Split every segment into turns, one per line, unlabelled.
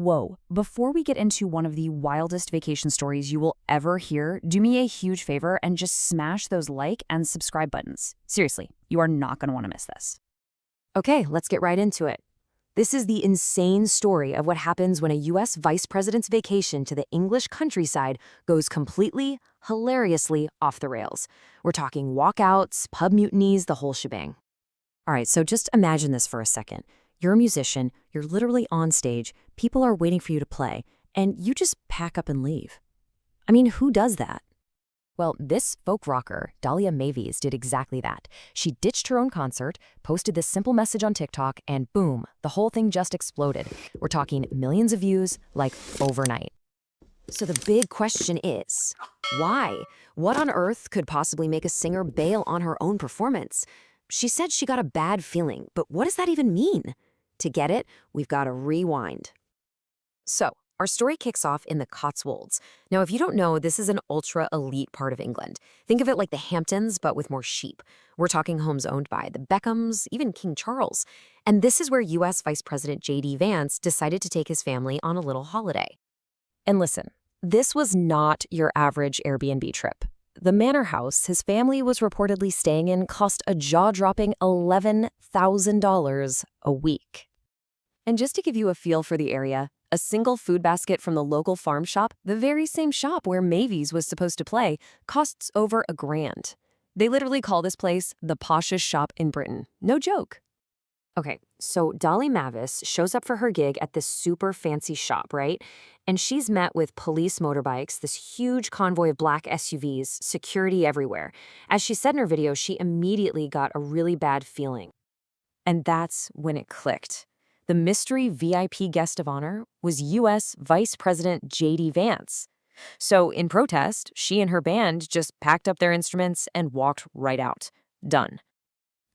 Whoa, before we get into one of the wildest vacation stories you will ever hear, do me a huge favor and just smash those like and subscribe buttons. Seriously, you are not going to want to miss this.
Okay, let's get right into it. This is the insane story of what happens when a U.S. vice president's vacation to the English countryside goes completely, hilariously off the rails. We're talking walkouts, pub mutinies, the whole shebang. All right, so just imagine this for a second. You're a musician, you're literally on stage, people are waiting for you to play, and you just pack up and leave. I mean, who does that? Well, this folk rocker, Dahlia Mavis, did exactly that. She ditched her own concert, posted this simple message on TikTok, and boom, the whole thing just exploded. We're talking millions of views, like overnight. So the big question is, why? What on earth could possibly make a singer bail on her own performance? She said she got a bad feeling, but what does that even mean? To get it, we've got to rewind. So, our story kicks off in the Cotswolds. Now, if you don't know, this is an ultra-elite part of England. Think of it like the Hamptons, but with more sheep. We're talking homes owned by the Beckhams, even King Charles. And this is where U.S. Vice President J.D. Vance decided to take his family on a little holiday. And listen, this was not your average Airbnb trip. The manor house his family was reportedly staying in cost a jaw-dropping $11,000 a week. And just to give you a feel for the area, a single food basket from the local farm shop, the very same shop where Mavis was supposed to play, costs over $1,000. They literally call this place the poshest shop in Britain. No joke. Okay, so Dolly Mavis shows up for her gig at this super fancy shop, right? And she's met with police motorbikes, this huge convoy of black SUVs, security everywhere. As she said in her video, she immediately got a really bad feeling. And that's when it clicked. The mystery VIP guest of honor was U.S. Vice President J.D. Vance. So in protest, she and her band just packed up their instruments and walked right out. Done.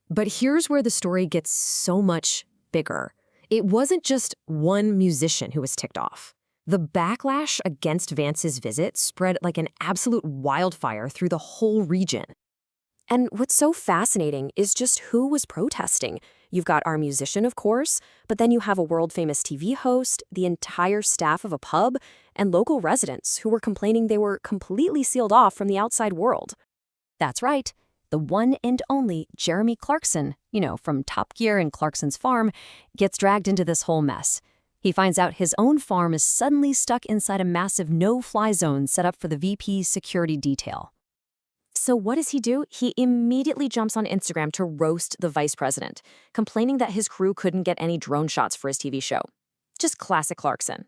But here's where the story gets so much bigger. It wasn't just one musician who was ticked off. The backlash against Vance's visit spread like an absolute wildfire through the whole region. And what's so fascinating is just who was protesting. You've got our musician, of course, but then you have a world-famous TV host, the entire staff of a pub, and local residents who were complaining they were completely sealed off from the outside world. That's right. The one and only Jeremy Clarkson, from Top Gear and Clarkson's Farm, gets dragged into this whole mess. He finds out his own farm is suddenly stuck inside a massive no-fly zone set up for the VP's security detail. So what does he do? He immediately jumps on Instagram to roast the vice president, complaining that his crew couldn't get any drone shots for his TV show. Just classic Clarkson.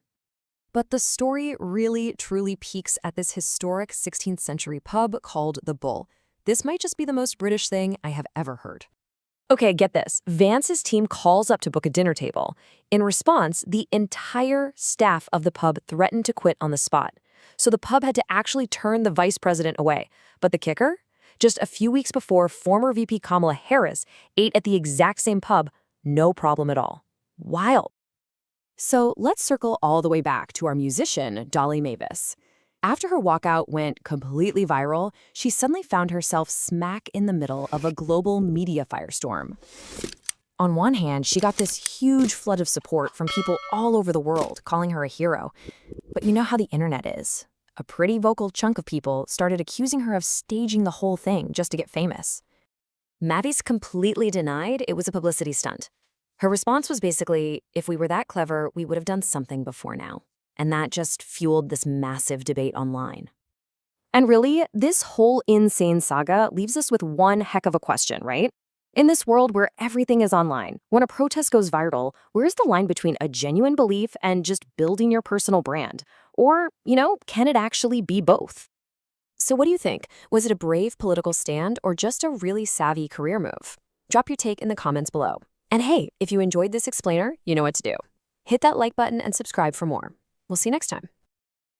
But the story really, truly peaks at this historic 16th century pub called the Bull. This might just be the most British thing I have ever heard. Okay, get this. Vance's team calls up to book a dinner table. In response, the entire staff of the pub threatened to quit on the spot. So the pub had to actually turn the vice president away. But the kicker? Just a few weeks before, former VP Kamala Harris ate at the exact same pub, no problem at all. Wild. So let's circle all the way back to our musician, Dolly Mavis. After her walkout went completely viral, she suddenly found herself smack in the middle of a global media firestorm. On one hand, she got this huge flood of support from people all over the world, calling her a hero. But you know how the internet is. A pretty vocal chunk of people started accusing her of staging the whole thing just to get famous. Mavis completely denied it was a publicity stunt. Her response was basically, if we were that clever, we would have done something before now. And that just fueled this massive debate online. And really, this whole insane saga leaves us with one heck of a question, right? In this world where everything is online, when a protest goes viral, where's the line between a genuine belief and just building your personal brand? Or, can it actually be both? So what do you think? Was it a brave political stand or just a really savvy career move? Drop your take in the comments below. And hey, if you enjoyed this explainer, you know what to do. Hit that like button and subscribe for more. We'll see you next time.